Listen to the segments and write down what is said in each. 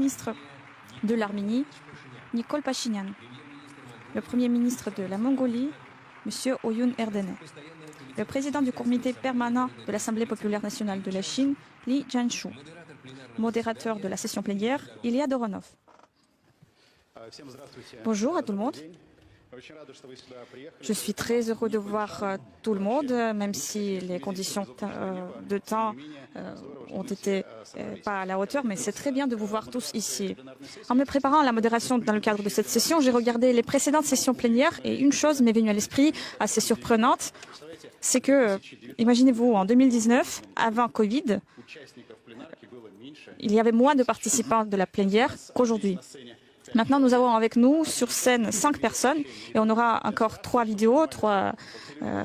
ministre de l'Arménie, Nikol Pachinian, le Premier ministre de la Mongolie, M. Oyun Erdene, le président du comité permanent de l'Assemblée populaire nationale de la Chine, Li Jianshu, modérateur de la session plénière, Ilya Doronov. Bonjour à tout le monde. Je suis très heureux de voir tout le monde, même si les conditions de temps ont été pas à la hauteur, mais c'est très bien de vous voir tous ici. En me préparant à la modération dans le cadre de cette session, j'ai regardé les précédentes sessions plénières et une chose m'est venue à l'esprit assez surprenante, c'est que, imaginez-vous, en 2019, avant Covid, il y avait moins de participants de la plénière qu'aujourd'hui. Maintenant, nous avons avec nous sur scène 5 personnes et on aura encore 3 vidéos, 3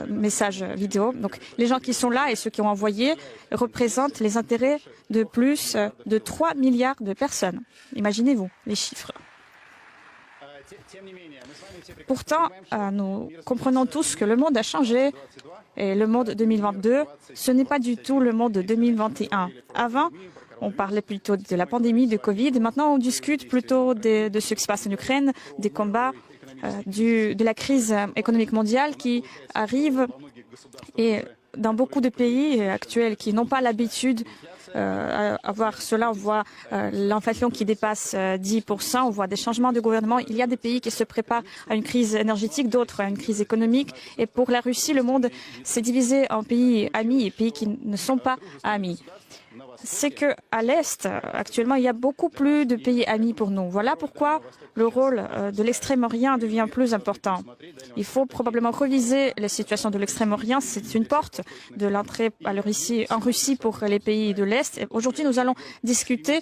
messages vidéo. Donc, les gens qui sont là et ceux qui ont envoyé représentent les intérêts de plus de 3 milliards de personnes. Imaginez-vous les chiffres. Pourtant, nous comprenons tous que le monde a changé et le monde 2022, ce n'est pas du tout le monde de 2021. Avant, on parlait plutôt de la pandémie de Covid. Maintenant, on discute plutôt de ce qui se passe en Ukraine, des combats, de la crise économique mondiale qui arrive. Et dans beaucoup de pays actuels qui n'ont pas l'habitude à voir cela, on voit l'inflation qui dépasse 10%, on voit des changements de gouvernement. Il y a des pays qui se préparent à une crise énergétique, d'autres à une crise économique. Et pour la Russie, le monde s'est divisé en pays amis et pays qui ne sont pas amis. C'est qu'à l'Est, actuellement, il y a beaucoup plus de pays amis pour nous. Voilà pourquoi le rôle de l'Extrême-Orient devient plus important. Il faut probablement reviser la situation de l'Extrême-Orient. C'est une porte de l'entrée en Russie pour les pays de l'Est. Aujourd'hui, nous allons discuter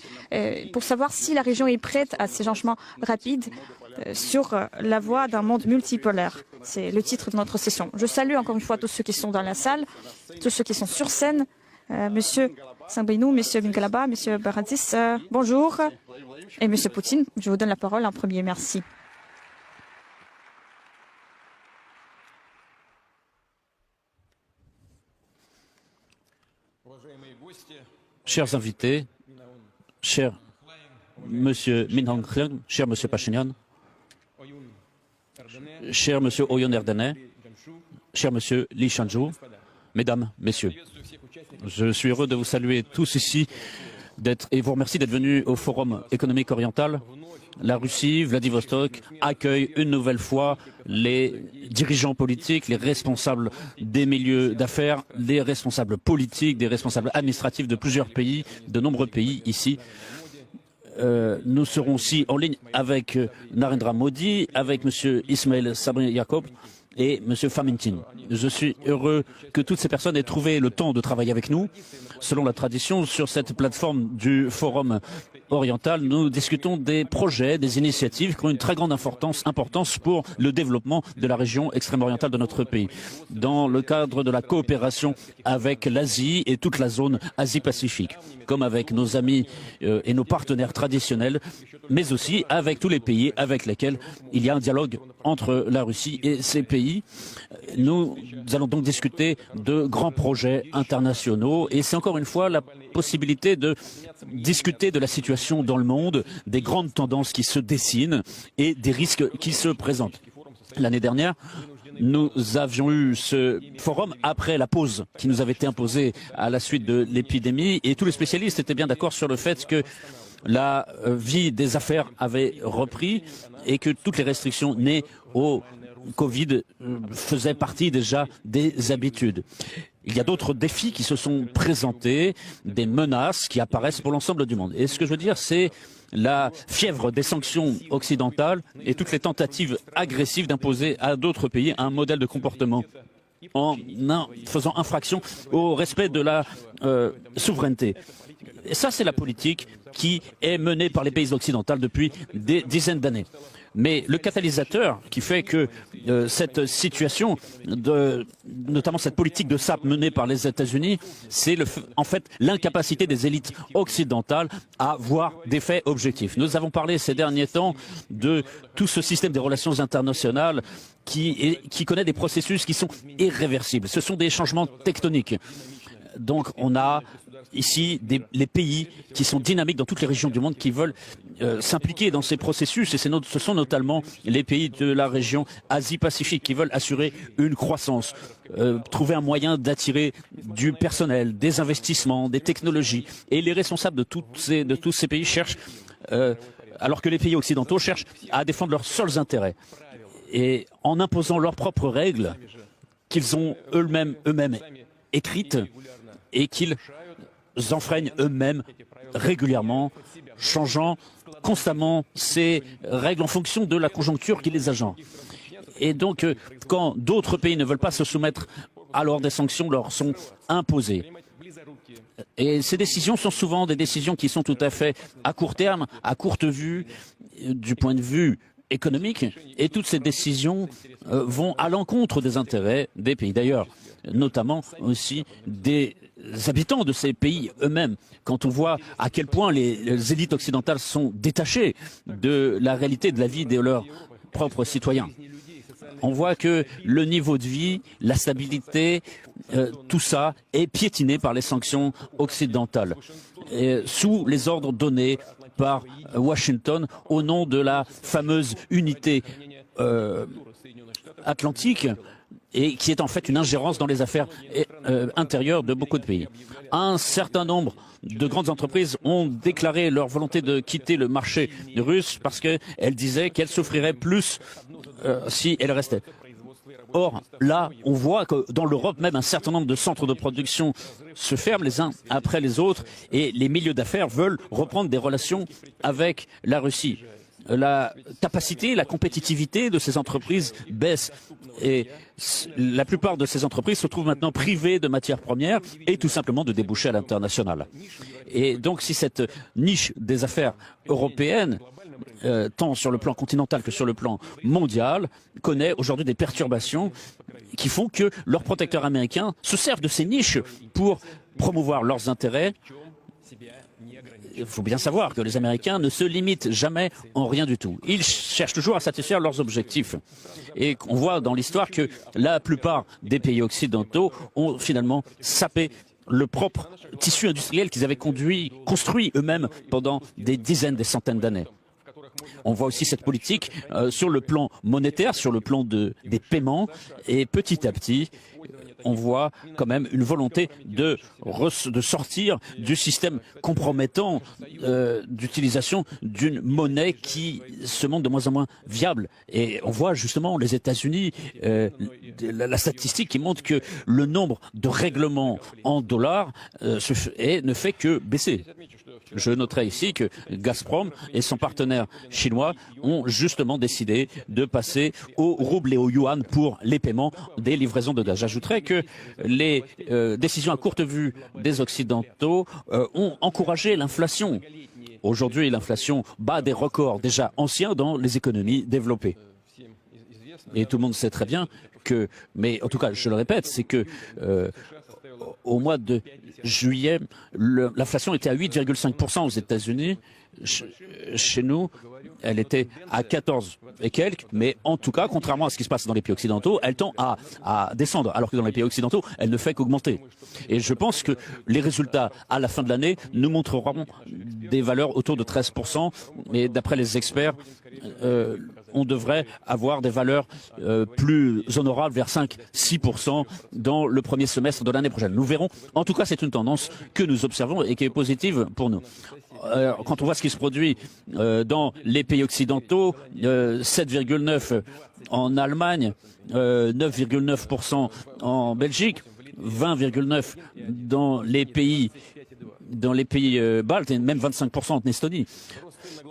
pour savoir si la région est prête à ces changements rapides sur la voie d'un monde multipolaire. C'est le titre de notre session. Je salue encore une fois tous ceux qui sont dans la salle, tous ceux qui sont sur scène. Monsieur Sangbeinou, Monsieur Binkalaba, Monsieur Baradis, bonjour. Et Monsieur Poutine, je vous donne la parole en premier. Merci. Chers invités, cher Monsieur Min Aung Hlaing, cher Monsieur Pachinian, cher Monsieur Oyun Erdene, cher Monsieur Li Jianshu, Mesdames, Messieurs, je suis heureux de vous saluer tous ici et vous remercie d'être venus au Forum économique oriental. La Russie, Vladivostok, accueille une nouvelle fois les dirigeants politiques, les responsables des milieux d'affaires, les responsables politiques, des responsables administratifs de plusieurs pays, de nombreux pays ici. Nous serons aussi en ligne avec Narendra Modi, avec M. Ismail Sabri Yacob et M. Famintin. Je suis heureux que toutes ces personnes aient trouvé le temps de travailler avec nous. Selon la tradition, sur cette plateforme du Forum oriental, nous discutons des projets, des initiatives qui ont une très grande importance pour le développement de la région extrême-orientale de notre pays. Dans le cadre de la coopération avec l'Asie et toute la zone Asie-Pacifique, comme avec nos amis et nos partenaires traditionnels, mais aussi avec tous les pays avec lesquels il y a un dialogue entre la Russie et ces pays. Nous allons donc discuter de grands projets internationaux et c'est encore une fois la possibilité de discuter de la situation dans le monde, des grandes tendances qui se dessinent et des risques qui se présentent. L'année dernière, nous avions eu ce forum après la pause qui nous avait été imposée à la suite de l'épidémie et tous les spécialistes étaient bien d'accord sur le fait que la vie des affaires avait repris et que toutes les restrictions nées au Covid faisaient partie déjà des habitudes. Il y a d'autres défis qui se sont présentés, des menaces qui apparaissent pour l'ensemble du monde. Et ce que je veux dire, c'est la fièvre des sanctions occidentales et toutes les tentatives agressives d'imposer à d'autres pays un modèle de comportement en faisant infraction au respect de la souveraineté. Et ça, c'est la politique qui est menée par les pays occidentaux depuis des dizaines d'années. Mais le catalyseur qui fait que cette situation, notamment cette politique de SAP menée par les États-Unis, c'est en fait l'incapacité des élites occidentales à voir des faits objectifs. Nous avons parlé ces derniers temps de tout ce système des relations internationales qui connaît des processus qui sont irréversibles. Ce sont des changements tectoniques. Donc on a ici les pays qui sont dynamiques dans toutes les régions du monde qui veulent s'impliquer dans ces processus et ce sont notamment les pays de la région Asie-Pacifique qui veulent assurer une croissance, trouver un moyen d'attirer du personnel, des investissements, des technologies. Et les responsables de tous ces pays cherchent, alors que les pays occidentaux cherchent à défendre leurs seuls intérêts. Et en imposant leurs propres règles qu'ils ont eux-mêmes écrites et qu'ils enfreignent eux-mêmes régulièrement, changeant constamment ces règles en fonction de la conjoncture qui les agent. Et donc, quand d'autres pays ne veulent pas se soumettre, alors des sanctions leur sont imposées. Et ces décisions sont souvent des décisions qui sont tout à fait à court terme, à courte vue, du point de vue économique, et toutes ces décisions vont à l'encontre des intérêts des pays. D'ailleurs, notamment aussi des habitants de ces pays eux-mêmes. Quand on voit à quel point les élites occidentales sont détachées de la réalité de la vie de leurs propres citoyens. On voit que le niveau de vie, la stabilité, tout ça est piétiné par les sanctions occidentales, sous les ordres donnés par Washington au nom de la fameuse unité atlantique et qui est en fait une ingérence dans les affaires intérieures de beaucoup de pays. Un certain nombre de grandes entreprises ont déclaré leur volonté de quitter le marché russe parce qu'elles disaient qu'elles souffriraient plus si elles restaient. Or, là, on voit que dans l'Europe, même un certain nombre de centres de production se ferment les uns après les autres et les milieux d'affaires veulent reprendre des relations avec la Russie. La capacité, la compétitivité de ces entreprises baisse et la plupart de ces entreprises se trouvent maintenant privées de matières premières et tout simplement de débouchés à l'international. Et donc si cette niche des affaires européennes, tant sur le plan continental que sur le plan mondial, connaît aujourd'hui des perturbations qui font que leurs protecteurs américains se servent de ces niches pour promouvoir leurs intérêts. Il faut bien savoir que les Américains ne se limitent jamais en rien du tout. Ils cherchent toujours à satisfaire leurs objectifs. Et on voit dans l'histoire que la plupart des pays occidentaux ont finalement sapé le propre tissu industriel qu'ils avaient construit eux-mêmes pendant des dizaines, des centaines d'années. On voit aussi cette politique sur le plan monétaire, sur le plan des paiements, et petit à petit, on voit quand même une volonté de sortir du système compromettant d'utilisation d'une monnaie qui se montre de moins en moins viable. Et on voit justement les États-Unis, la statistique qui montre que le nombre de règlements en dollars ne fait que baisser. Je noterai ici que Gazprom et son partenaire chinois ont justement décidé de passer au rouble et au yuan pour les paiements des livraisons de gaz. J'ajouterai que les décisions à courte vue des Occidentaux ont encouragé l'inflation. Aujourd'hui, l'inflation bat des records déjà anciens dans les économies développées. Et tout le monde sait très bien que, mais en tout cas, je le répète, c'est que au mois de juillet, l'inflation était à 8,5% aux États-Unis. Chez nous, elle était à 14 et quelques, mais en tout cas, contrairement à ce qui se passe dans les pays occidentaux, elle tend à descendre, alors que dans les pays occidentaux, elle ne fait qu'augmenter. Et je pense que les résultats à la fin de l'année nous montreront des valeurs autour de 13%, mais d'après les experts, on devrait avoir des valeurs plus honorables vers 5-6% dans le premier semestre de l'année prochaine. Nous verrons. En tout cas, c'est une tendance que nous observons et qui est positive pour nous. Quand on voit ce qui se produit dans les pays occidentaux, 7,9% en Allemagne, 9,9% en Belgique, 20,9% dans les pays baltes et même 25% en Estonie.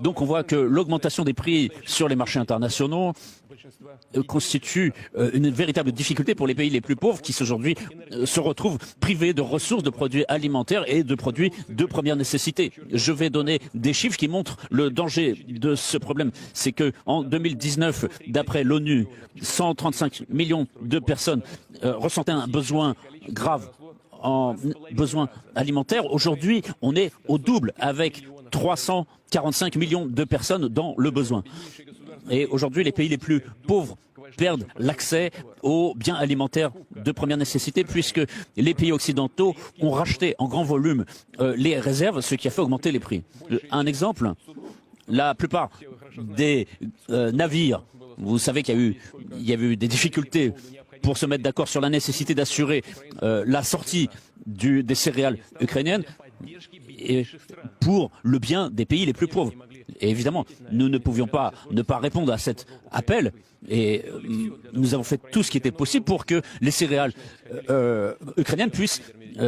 Donc on voit que l'augmentation des prix sur les marchés internationaux constitue une véritable difficulté pour les pays les plus pauvres qui aujourd'hui se retrouvent privés de ressources, de produits alimentaires et de produits de première nécessité. Je vais donner des chiffres qui montrent le danger de ce problème. C'est que en 2019, d'après l'ONU, 135 millions de personnes ressentaient un besoin grave en besoins alimentaires. Aujourd'hui, on est au double avec 345 millions de personnes dans le besoin. Et aujourd'hui, les pays les plus pauvres perdent l'accès aux biens alimentaires de première nécessité, puisque les pays occidentaux ont racheté en grand volume les réserves, ce qui a fait augmenter les prix. Un exemple, la plupart des navires, vous savez qu'il y a eu des difficultés pour se mettre d'accord sur la nécessité d'assurer la sortie des céréales ukrainiennes et pour le bien des pays les plus pauvres. Et évidemment, nous ne pouvions pas ne pas répondre à cet appel et nous avons fait tout ce qui était possible pour que les céréales ukrainiennes puissent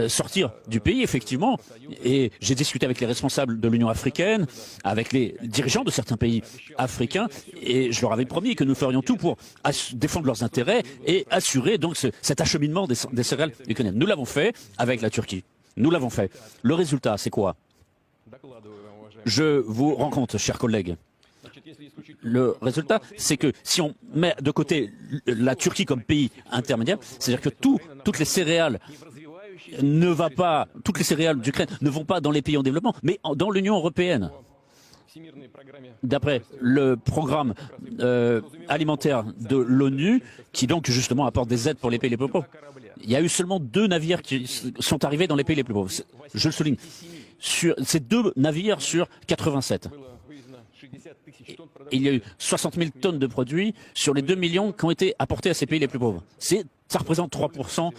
sortir du pays, effectivement. Et j'ai discuté avec les responsables de l'Union africaine, avec les dirigeants de certains pays africains, et je leur avais promis que nous ferions tout pour défendre leurs intérêts et assurer donc cet acheminement des céréales ukrainiennes. Nous l'avons fait avec la Turquie. Nous l'avons fait. Le résultat, c'est quoi? Je vous rends compte, chers collègues. Le résultat, c'est que si on met de côté la Turquie comme pays intermédiaire, c'est-à-dire que toutes les céréales d'Ukraine ne vont pas dans les pays en développement, mais dans l'Union européenne. D'après le programme alimentaire de l'ONU, qui donc justement apporte des aides pour les pays les plus pauvres, il y a eu seulement 2 navires qui sont arrivés dans les pays les plus pauvres. Je le souligne. C'est 2 navires sur 87. Il y a eu 60 000 tonnes de produits sur les 2 millions qui ont été apportés à ces pays les plus pauvres. Ça représente 3%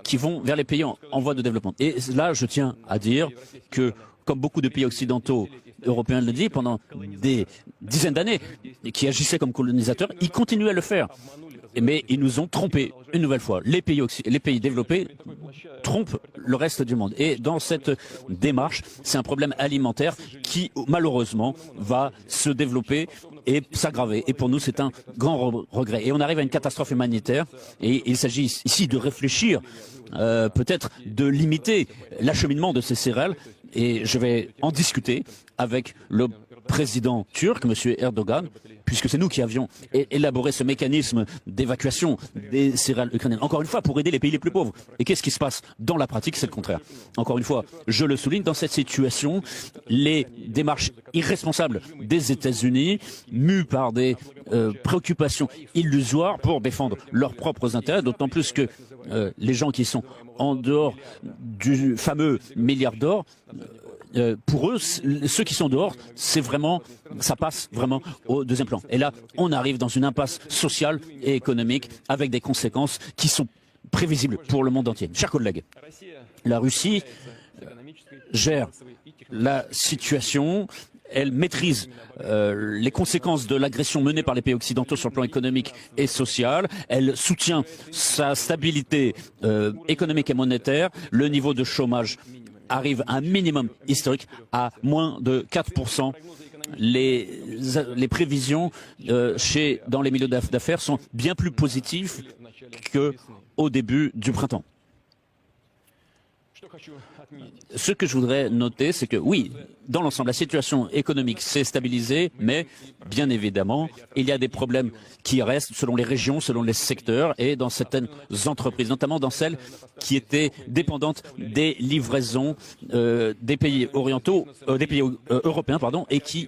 qui vont vers les pays en voie de développement. Et là, je tiens à dire que, comme beaucoup de pays occidentaux européens le disent, pendant des dizaines d'années, qui agissaient comme colonisateurs, ils continuaient à le faire. Mais ils nous ont trompés une nouvelle fois. Les pays développés trompent le reste du monde. Et dans cette démarche, c'est un problème alimentaire qui, malheureusement, va se développer et s'aggraver. Et pour nous, c'est un grand regret. Et on arrive à une catastrophe humanitaire. Et il s'agit ici de réfléchir, peut-être de limiter l'acheminement de ces céréales. Et je vais en discuter avec le président turc, M. Erdogan, puisque c'est nous qui avions élaboré ce mécanisme d'évacuation des céréales ukrainiennes. Encore une fois, pour aider les pays les plus pauvres. Et qu'est-ce qui se passe dans la pratique? C'est le contraire. Encore une fois, je le souligne, dans cette situation, les démarches irresponsables des États-Unis, mues par des préoccupations illusoires pour défendre leurs propres intérêts, d'autant plus que les gens qui sont en dehors du fameux milliard d'or, pour eux, ceux qui sont dehors, ça passe vraiment au deuxième plan. Et là, on arrive dans une impasse sociale et économique avec des conséquences qui sont prévisibles pour le monde entier. Chers collègues, la Russie gère la situation. Elle maîtrise les conséquences de l'agression menée par les pays occidentaux sur le plan économique et social. Elle soutient sa stabilité économique et monétaire. Le niveau de chômage arrive à un minimum historique à moins de 4%. Les prévisions dans les milieux d'affaires sont bien plus positives qu'au début du printemps. Ce que je voudrais noter, c'est que oui, dans l'ensemble, la situation économique s'est stabilisée, mais bien évidemment, il y a des problèmes qui restent selon les régions, selon les secteurs et dans certaines entreprises, notamment dans celles qui étaient dépendantes des livraisons des pays orientaux, des pays européens, pardon, et qui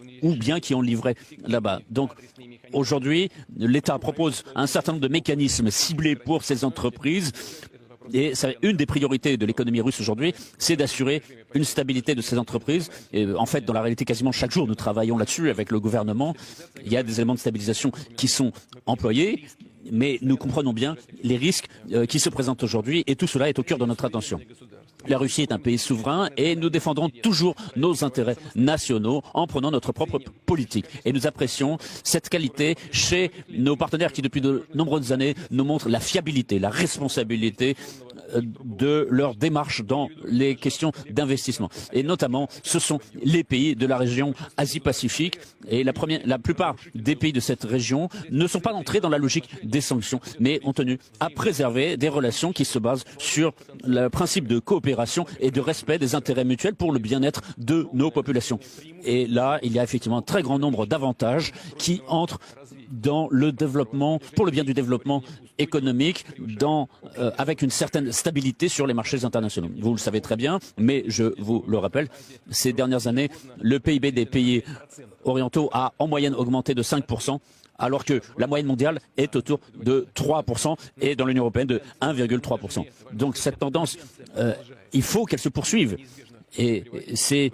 ont livré là-bas. Donc, aujourd'hui, l'État propose un certain nombre de mécanismes ciblés pour ces entreprises. Et une des priorités de l'économie russe aujourd'hui, c'est d'assurer une stabilité de ces entreprises. Et en fait, dans la réalité, quasiment chaque jour, nous travaillons là-dessus avec le gouvernement. Il y a des éléments de stabilisation qui sont employés, mais nous comprenons bien les risques qui se présentent aujourd'hui et tout cela est au cœur de notre attention. La Russie est un pays souverain et nous défendrons toujours nos intérêts nationaux en prenant notre propre politique. Et nous apprécions cette qualité chez nos partenaires qui, depuis de nombreuses années, nous montrent la fiabilité, la responsabilité de leur démarche dans les questions d'investissement. Et notamment, ce sont les pays de la région Asie-Pacifique et la plupart des pays de cette région ne sont pas entrés dans la logique des sanctions, mais ont tenu à préserver des relations qui se basent sur le principe de coopération et de respect des intérêts mutuels pour le bien-être de nos populations. Et là, il y a effectivement un très grand nombre d'avantages qui entrent dans le développement, pour le bien du développement économique, avec une certaine stabilité sur les marchés internationaux. Vous le savez très bien, mais je vous le rappelle, ces dernières années, le PIB des pays orientaux a en moyenne augmenté de 5%, alors que la moyenne mondiale est autour de 3% et dans l'Union européenne de 1,3%. Donc cette tendance, il faut qu'elle se poursuive. Et c'est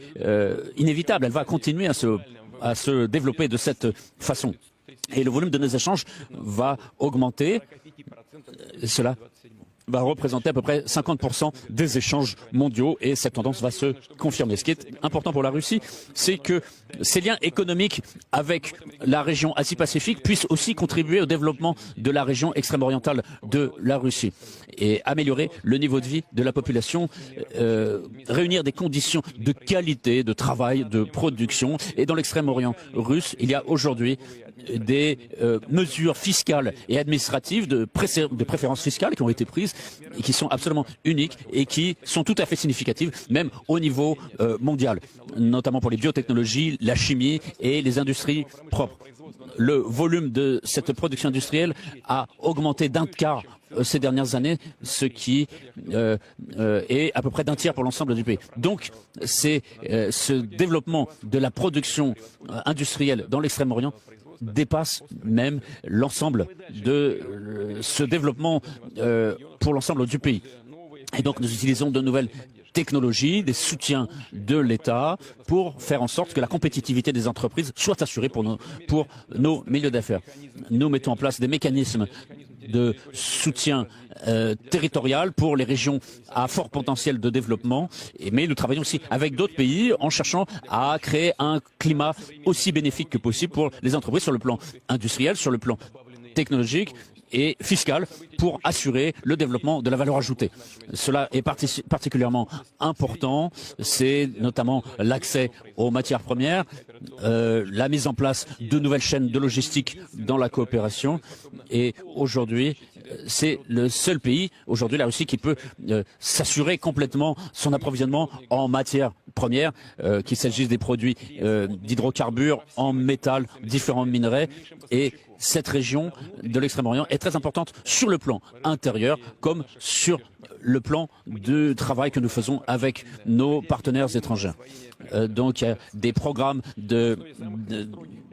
inévitable, elle va continuer à se développer de cette façon. Et le volume de nos échanges va augmenter. Cela va représenter à peu près 50% des échanges mondiaux et cette tendance va se confirmer. Ce qui est important pour la Russie, c'est que ces liens économiques avec la région Asie-Pacifique puissent aussi contribuer au développement de la région extrême-orientale de la Russie et améliorer le niveau de vie de la population, réunir des conditions de qualité, de travail, de production. Et dans l'extrême-orient russe, il y a aujourd'hui des mesures fiscales et administratives de préférences fiscales qui ont été prises et qui sont absolument uniques et qui sont tout à fait significatives, même au niveau mondial, notamment pour les biotechnologies, la chimie et les industries propres. Le volume de cette production industrielle a augmenté d'un quart ces dernières années, ce qui est à peu près d'un tiers pour l'ensemble du pays. Donc, c'est ce développement de la production industrielle dans l'Extrême-Orient dépasse même l'ensemble de ce développement pour l'ensemble du pays. Et donc nous utilisons de nouvelles technologies, des soutiens de l'État pour faire en sorte que la compétitivité des entreprises soit assurée pour nos milieux d'affaires. Nous mettons en place des mécanismes de soutien territorial pour les régions à fort potentiel de développement, mais nous travaillons aussi avec d'autres pays en cherchant à créer un climat aussi bénéfique que possible pour les entreprises sur le plan industriel, sur le plan technologique et fiscal pour assurer le développement de la valeur ajoutée. Cela est particulièrement important, c'est notamment l'accès aux matières premières, la mise en place de nouvelles chaînes de logistique dans la coopération et aujourd'hui, c'est le seul pays, aujourd'hui la Russie, qui peut s'assurer complètement son approvisionnement en matières premières, qu'il s'agisse des produits d'hydrocarbures, en métal, différents minerais. Et cette région de l'Extrême-Orient est très importante sur le plan intérieur comme sur le plan de travail que nous faisons avec nos partenaires étrangers. Donc il y a des programmes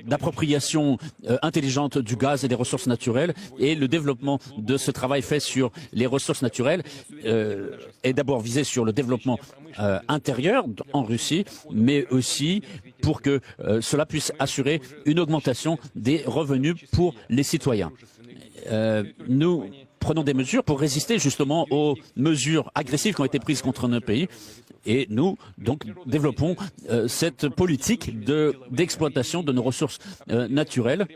d'appropriation intelligente du gaz et des ressources naturelles et le développement de ce travail fait sur les ressources naturelles est d'abord visé sur le développement intérieur en Russie, mais aussi pour que cela puisse assurer une augmentation des revenus pour les citoyens. Nous prenons des mesures pour résister justement aux mesures agressives qui ont été prises contre nos pays. Et nous, donc, développons cette politique d'exploitation de nos ressources naturelles.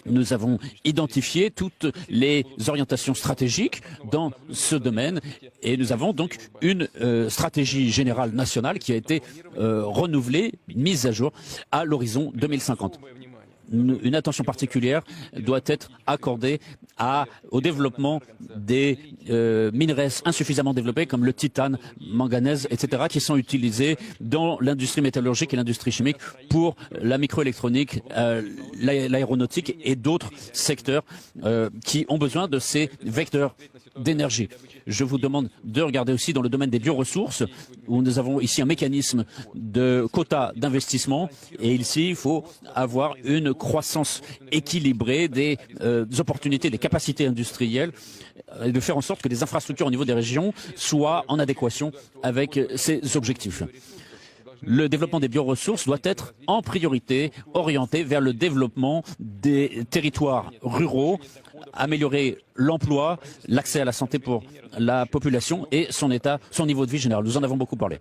Nous avons identifié toutes les orientations stratégiques dans ce domaine et nous avons donc une stratégie générale nationale qui a été renouvelée, mise à jour à l'horizon 2050. Une attention particulière doit être accordée au développement des minerais insuffisamment développés comme le titane, manganèse, etc., qui sont utilisés dans l'industrie métallurgique et l'industrie chimique pour la microélectronique, l'aéronautique et d'autres secteurs qui ont besoin de ces vecteurs d'énergie. Je vous demande de regarder aussi dans le domaine des bioressources, où nous avons ici un mécanisme de quotas d'investissement, et ici il faut avoir une croissance équilibrée des opportunités, des capacités industrielles, et de faire en sorte que les infrastructures au niveau des régions soient en adéquation avec ces objectifs. Le développement des bioressources doit être en priorité orienté vers le développement des territoires ruraux, améliorer l'emploi, l'accès à la santé pour la population et son niveau de vie général. Nous en avons beaucoup parlé.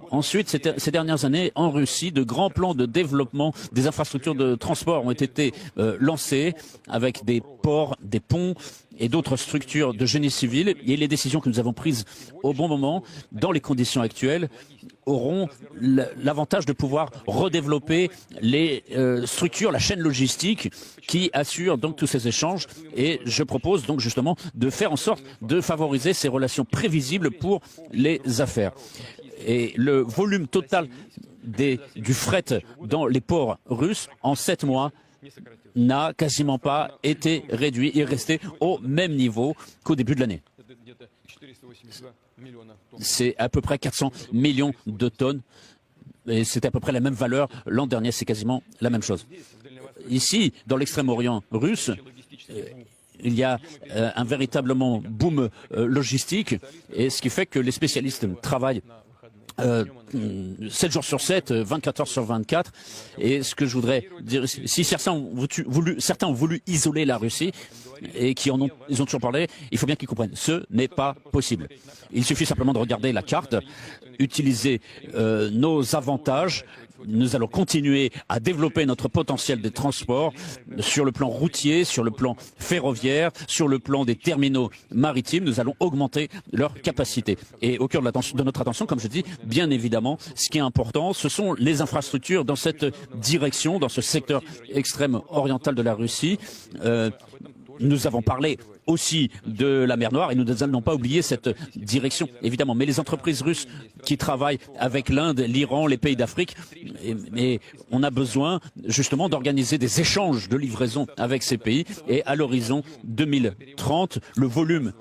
Ensuite, ces dernières années, en Russie, de grands plans de développement des infrastructures de transport ont été lancés avec des ports, des ponts et d'autres structures de génie civil. Et les décisions que nous avons prises au bon moment, dans les conditions actuelles, auront l'avantage de pouvoir redévelopper les structures, la chaîne logistique qui assure donc tous ces échanges. Et je propose donc justement de faire en sorte de favoriser ces relations prévisibles pour les affaires. Et le volume total du fret dans les ports russes en 7 mois n'a quasiment pas été réduit et est resté au même niveau qu'au début de l'année. C'est à peu près 400 millions de tonnes et c'est à peu près la même valeur. L'an dernier, c'est quasiment la même chose. ici, dans l'extrême-orient russe, il y a un véritablement boom logistique, et ce qui fait que les spécialistes travaillent 7 jours sur 7, 24 heures sur 24. Et ce que je voudrais dire, si certains ont voulu isoler la Russie, et ils ont toujours parlé, il faut bien qu'ils comprennent, ce n'est pas possible. Il suffit simplement de regarder la carte, utiliser nos avantages. Nous allons continuer à développer notre potentiel des transports sur le plan routier, sur le plan ferroviaire, sur le plan des terminaux maritimes. Nous allons augmenter leur capacité. Et au cœur de notre attention, comme je dis, bien évidemment, ce qui est important, ce sont les infrastructures dans cette direction, dans ce secteur extrême oriental de la Russie. Nous avons parlé aussi de la mer Noire et nous n'allons pas oublier cette direction, évidemment. Mais les entreprises russes qui travaillent avec l'Inde, l'Iran, les pays d'Afrique, et on a besoin justement d'organiser des échanges de livraison avec ces pays. Et à l'horizon 2030, le volume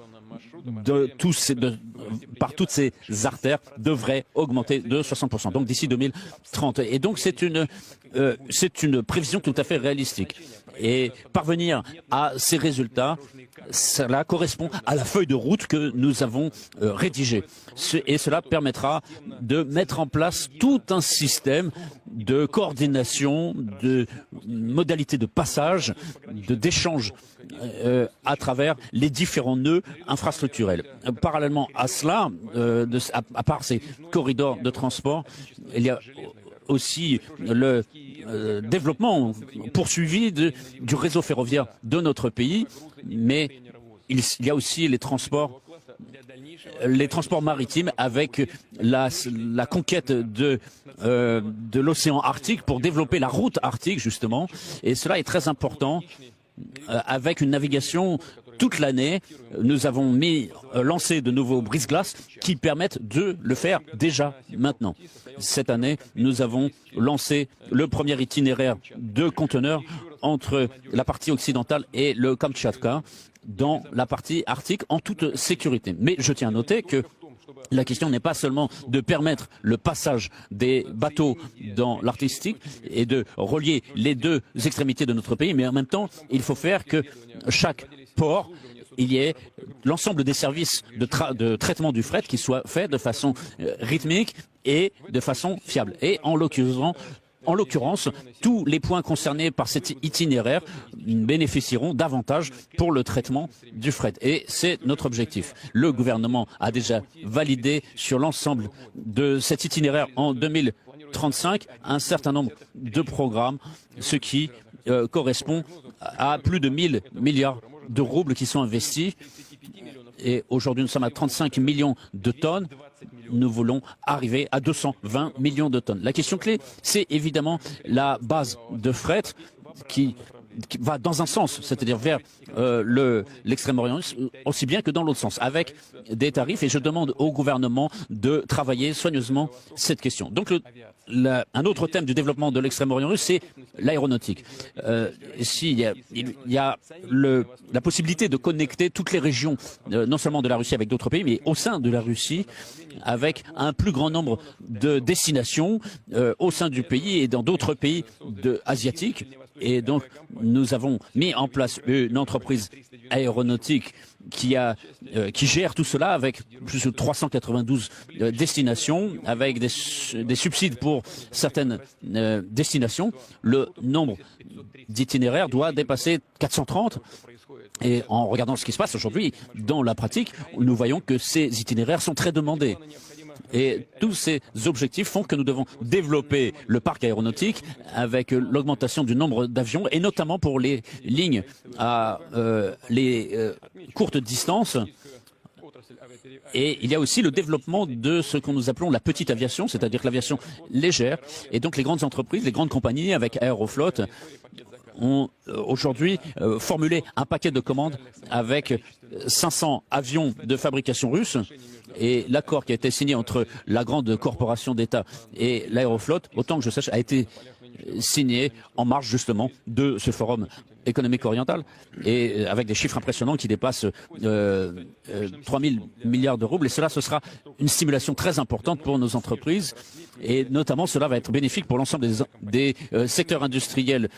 par toutes ces artères devrait augmenter de 60%. Donc d'ici 2030. Et donc c'est une prévision tout à fait réalistique. Et parvenir à ces résultats, cela correspond à la feuille de route que nous avons rédigée. Et cela permettra de mettre en place tout un système de coordination, de modalités de passage, d'échange à travers les différents nœuds infrastructurels. Parallèlement à cela, à part ces corridors de transport, il y a aussi le développement poursuivi du réseau ferroviaire de notre pays, mais il y a aussi les transports maritimes avec la conquête de l'océan Arctique pour développer la route arctique justement, et cela est très important avec une navigation toute l'année. Nous avons lancé de nouveaux brise-glaces qui permettent de le faire déjà maintenant. Cette année, nous avons lancé le premier itinéraire de conteneurs entre la partie occidentale et le Kamtchatka dans la partie arctique en toute sécurité. Mais je tiens à noter que la question n'est pas seulement de permettre le passage des bateaux dans l'Arctique et de relier les deux extrémités de notre pays, mais en même temps, il faut faire que chaque port, il y ait l'ensemble des services de traitement du fret qui soient faits de façon rythmique et de façon fiable. Et en l'occurrence, tous les points concernés par cet itinéraire bénéficieront davantage pour le traitement du fret. Et c'est notre objectif. Le gouvernement a déjà validé sur l'ensemble de cet itinéraire en 2035 un certain nombre de programmes, ce qui correspond à plus de 1000 milliards de roubles qui sont investis. Et aujourd'hui, nous sommes à 35 millions de tonnes. Nous voulons arriver à 220 millions de tonnes. La question clé, c'est évidemment la base de fret qui va dans un sens, c'est-à-dire vers l'extrême-orient, aussi bien que dans l'autre sens, avec des tarifs. Et je demande au gouvernement de travailler soigneusement cette question. Donc, un autre thème du développement de l'extrême-orient russe, c'est l'aéronautique. Il y a la possibilité de connecter toutes les régions, non seulement de la Russie avec d'autres pays, mais au sein de la Russie, avec un plus grand nombre de destinations au sein du pays et dans d'autres pays asiatiques. Et donc, nous avons mis en place une entreprise aéronautique qui gère tout cela avec plus de 392 destinations, avec des subsides pour certaines destinations. Le nombre d'itinéraires doit dépasser 430. Et en regardant ce qui se passe aujourd'hui, dans la pratique, nous voyons que ces itinéraires sont très demandés. Et tous ces objectifs font que nous devons développer le parc aéronautique avec l'augmentation du nombre d'avions et notamment pour les lignes à courtes distances. Et il y a aussi le développement de ce que nous appelons la petite aviation, c'est-à-dire l'aviation légère. Et donc les grandes entreprises, les grandes compagnies avec Aeroflot ont aujourd'hui formulé un paquet de commandes avec 500 avions de fabrication russe. Et l'accord qui a été signé entre la grande corporation d'État et l'Aeroflot, autant que je sache, a été signé en marge justement de ce forum économique oriental, et avec des chiffres impressionnants qui dépassent 3 000 milliards de roubles. Et cela, ce sera une stimulation très importante pour nos entreprises. Et notamment, cela va être bénéfique pour l'ensemble des secteurs industriels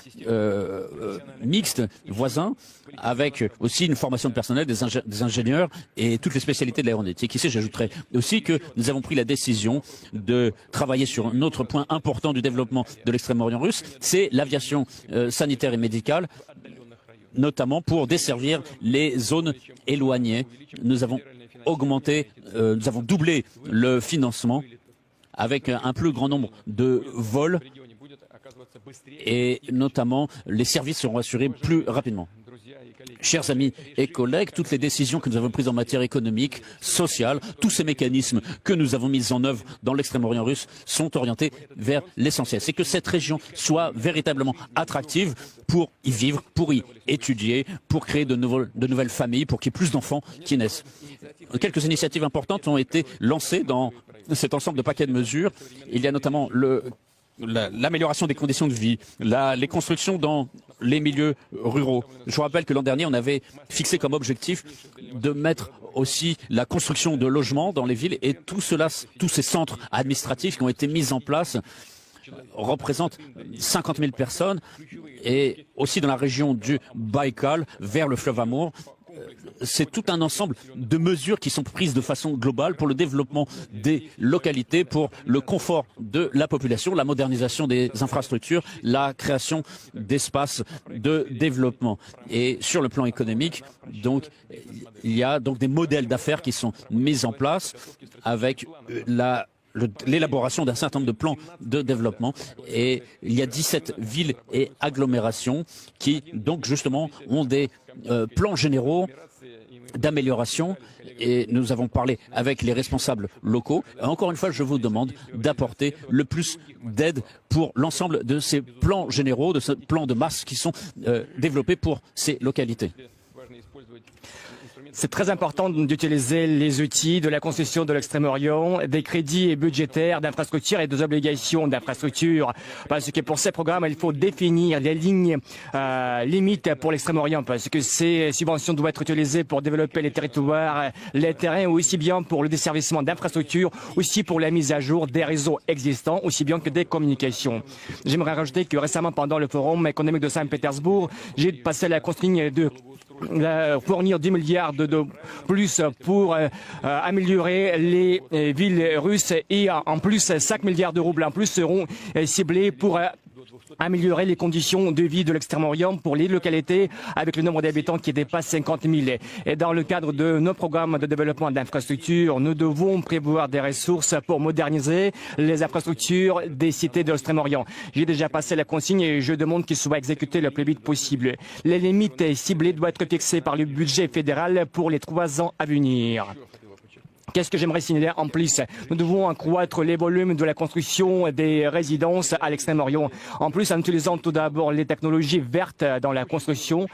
mixtes voisins, avec aussi une formation de personnel, des ingénieurs et toutes les spécialités de l'aéronautique. Ici, j'ajouterais aussi que nous avons pris la décision de travailler sur un autre point important du développement de l'Extrême-Orient russe, c'est l'aviation sanitaire et médicale, notamment pour desservir les zones éloignées. Nous avons augmenté, nous avons doublé le financement avec un plus grand nombre de vols et notamment les services seront assurés plus rapidement. Chers amis et collègues, toutes les décisions que nous avons prises en matière économique, sociale, tous ces mécanismes que nous avons mis en œuvre dans l'Extrême-Orient russe sont orientés vers l'essentiel. C'est que cette région soit véritablement attractive pour y vivre, pour y étudier, pour créer de nouvelles familles, pour qu'il y ait plus d'enfants qui naissent. Quelques initiatives importantes ont été lancées dans cet ensemble de paquets de mesures. Il y a notamment l'amélioration des conditions de vie, les constructions dans les milieux ruraux. Je vous rappelle que l'an dernier, on avait fixé comme objectif de mettre aussi la construction de logements dans les villes et tout cela, tous ces centres administratifs qui ont été mis en place représentent 50 000 personnes et aussi dans la région du Baïkal vers le fleuve Amour. C'est tout un ensemble de mesures qui sont prises de façon globale pour le développement des localités, pour le confort de la population, la modernisation des infrastructures, la création d'espaces de développement. Et sur le plan économique, donc, il y a donc des modèles d'affaires qui sont mis en place avec l'élaboration d'un certain nombre de plans de développement et il y a 17 villes et agglomérations qui donc justement ont des plans généraux d'amélioration et nous avons parlé avec les responsables locaux. Encore une fois, je vous demande d'apporter le plus d'aide pour l'ensemble de ces plans généraux, de ces plans de masse qui sont développés pour ces localités. C'est très important d'utiliser les outils de la concession de l'Extrême-Orient, des crédits budgétaires d'infrastructures et des obligations d'infrastructures. Parce que pour ces programmes, il faut définir les lignes limites pour l'Extrême-Orient. Parce que ces subventions doivent être utilisées pour développer les territoires, les terrains, aussi bien pour le desservissement d'infrastructures, aussi pour la mise à jour des réseaux existants, aussi bien que des communications. J'aimerais rajouter que récemment, pendant le Forum économique de Saint-Pétersbourg, j'ai passé la consigne de fournir 10 milliards de plus pour améliorer les villes russes et en plus 5 milliards de roubles en plus seront ciblés pour améliorer les conditions de vie de l'Extrême-Orient pour les localités avec le nombre d'habitants qui dépasse 50 000. Et dans le cadre de nos programmes de développement d'infrastructures, nous devons prévoir des ressources pour moderniser les infrastructures des cités de l'Extrême-Orient. J'ai déjà passé la consigne et je demande qu'il soit exécuté le plus vite possible. Les limites ciblées doivent être fixées par le budget fédéral pour les 3 ans à venir. Qu'est-ce que j'aimerais signaler en plus? Nous devons accroître les volumes de la construction des résidences à l'Extrême-Orient. En plus, en utilisant tout d'abord les technologies vertes dans la construction.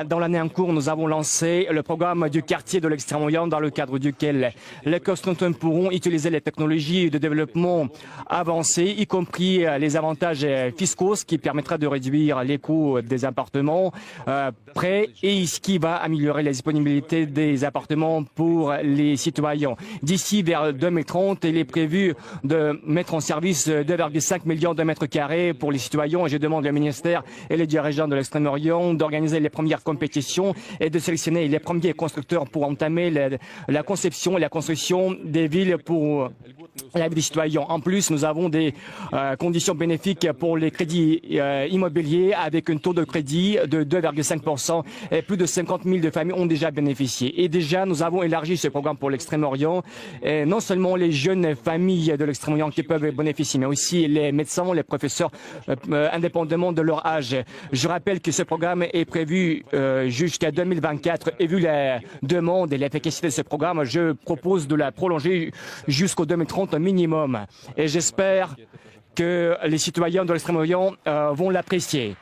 Dans l'année en cours, nous avons lancé le programme du quartier de l'Extrême-Orient dans le cadre duquel les constructeurs pourront utiliser les technologies de développement avancées, y compris les avantages fiscaux, ce qui permettra de réduire les coûts des appartements prêts et ce qui va améliorer la disponibilité des appartements pour les citoyens. D'ici vers 2030, il est prévu de mettre en service 2,5 millions de mètres carrés pour les citoyens. Et je demande au ministère et les dirigeants de l'Extrême-Orient d'organiser les premières compétitions et de sélectionner les premiers constructeurs pour entamer la conception et la construction des villes pour la vie des citoyens. En plus, nous avons des conditions bénéfiques pour les crédits immobiliers avec un taux de crédit de 2,5% et plus de 50 000 de familles ont déjà bénéficié. Et déjà, nous avons élargi ce programme pour l'Extrême-Orient. Et non seulement les jeunes familles de l'Extrême-Orient qui peuvent bénéficier, mais aussi les médecins, les professeurs, indépendamment de leur âge. Je rappelle que ce programme est prévu jusqu'à 2024 et vu la demande et l'efficacité de ce programme, je propose de la prolonger jusqu'au 2030 minimum. Et j'espère que les citoyens de l'Extrême-Orient vont l'apprécier.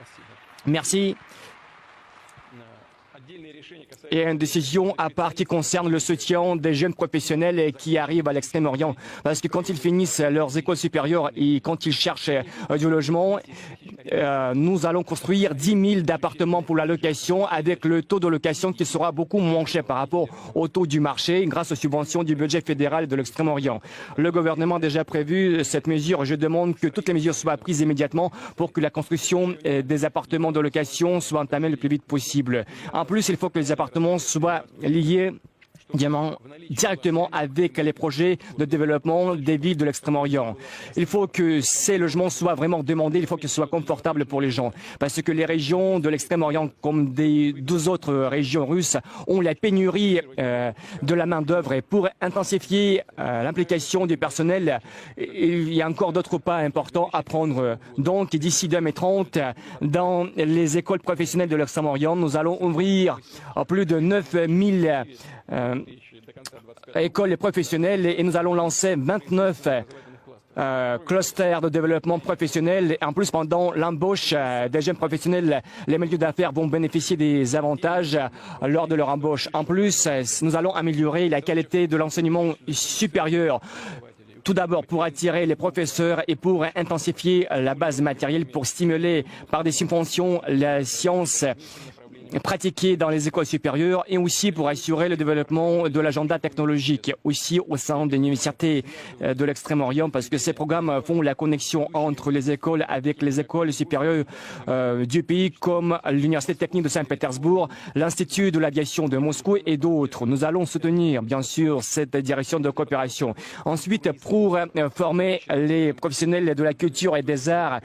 Merci. et une décision à part qui concerne le soutien des jeunes professionnels qui arrivent à l'Extrême-Orient. Parce que quand ils finissent leurs écoles supérieures et quand ils cherchent du logement, nous allons construire 10 000 d'appartements pour la location avec le taux de location qui sera beaucoup moins cher par rapport au taux du marché grâce aux subventions du budget fédéral de l'Extrême-Orient. Le gouvernement a déjà prévu cette mesure. Je demande que toutes les mesures soient prises immédiatement pour que la construction des appartements de location soit entamée le plus vite possible. En plus, il faut que les appartements soient liés directement avec les projets de développement des villes de l'Extrême-Orient. Il faut que ces logements soient vraiment demandés, il faut qu'ils soient confortables pour les gens. Parce que les régions de l'Extrême-Orient, comme des 12 autres régions russes, ont la pénurie de la main-d'œuvre. Et pour intensifier l'implication du personnel, il y a encore d'autres pas importants à prendre. Donc, d'ici 2030, dans les écoles professionnelles de l'Extrême-Orient, nous allons ouvrir plus de 9000 écoles professionnelles et nous allons lancer 29 clusters de développement professionnel. En plus, pendant l'embauche des jeunes professionnels, les milieux d'affaires vont bénéficier des avantages lors de leur embauche. En plus, nous allons améliorer la qualité de l'enseignement supérieur. Tout d'abord pour attirer les professeurs et pour intensifier la base matérielle, pour stimuler par des subventions la science pratiquée dans les écoles supérieures et aussi pour assurer le développement de l'agenda technologique aussi au sein des universités de l'Extrême-Orient parce que ces programmes font la connexion entre les écoles avec les écoles supérieures du pays comme l'Université technique de Saint-Pétersbourg, l'Institut de l'aviation de Moscou et d'autres. Nous allons soutenir bien sûr cette direction de coopération. Ensuite, pour former les professionnels de la culture et des arts,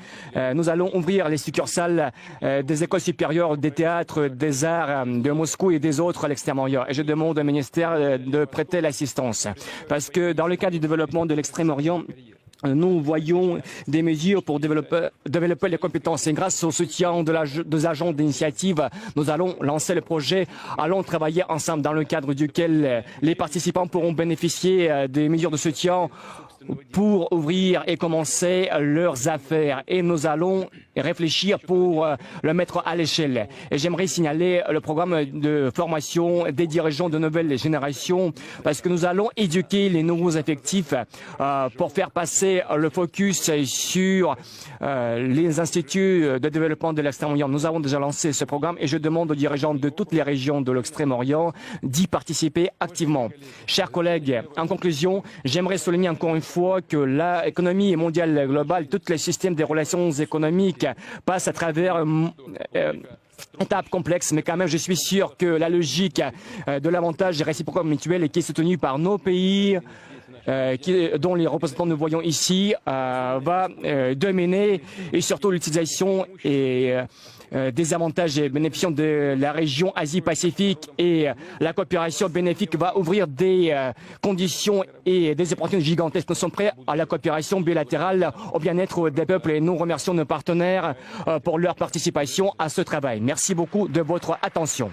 nous allons ouvrir les succursales des écoles supérieures des théâtres, des arts de Moscou et des autres à l'Extrême-Orient. Et je demande au ministère de prêter l'assistance. Parce que dans le cadre du développement de l'Extrême-Orient, nous voyons des mesures pour développer les compétences. Et grâce au soutien des agents d'initiative, nous allons lancer le projet. Allons travailler ensemble dans le cadre duquel les participants pourront bénéficier des mesures de soutien pour ouvrir et commencer leurs affaires. Et nous allons réfléchir pour le mettre à l'échelle. Et j'aimerais signaler le programme de formation des dirigeants de nouvelle génération parce que nous allons éduquer les nouveaux effectifs pour faire passer le focus sur les instituts de développement de l'Extrême-Orient. Nous avons déjà lancé ce programme et je demande aux dirigeants de toutes les régions de l'Extrême-Orient d'y participer activement. Chers collègues, en conclusion, j'aimerais souligner encore une fois que l'économie mondiale globale, tous les systèmes des relations économiques passent à travers étape complexe, mais quand même, je suis sûr que la logique de l'avantage réciproque mutuel et qui est soutenue par nos pays, dont les représentants nous voyons ici, va dominer et surtout l'utilisation et des avantages bénéficiant de la région Asie-Pacifique et la coopération bénéfique va ouvrir des conditions et des opportunités gigantesques. Nous sommes prêts à la coopération bilatérale au bien-être des peuples et nous remercions nos partenaires pour leur participation à ce travail. Merci beaucoup de votre attention.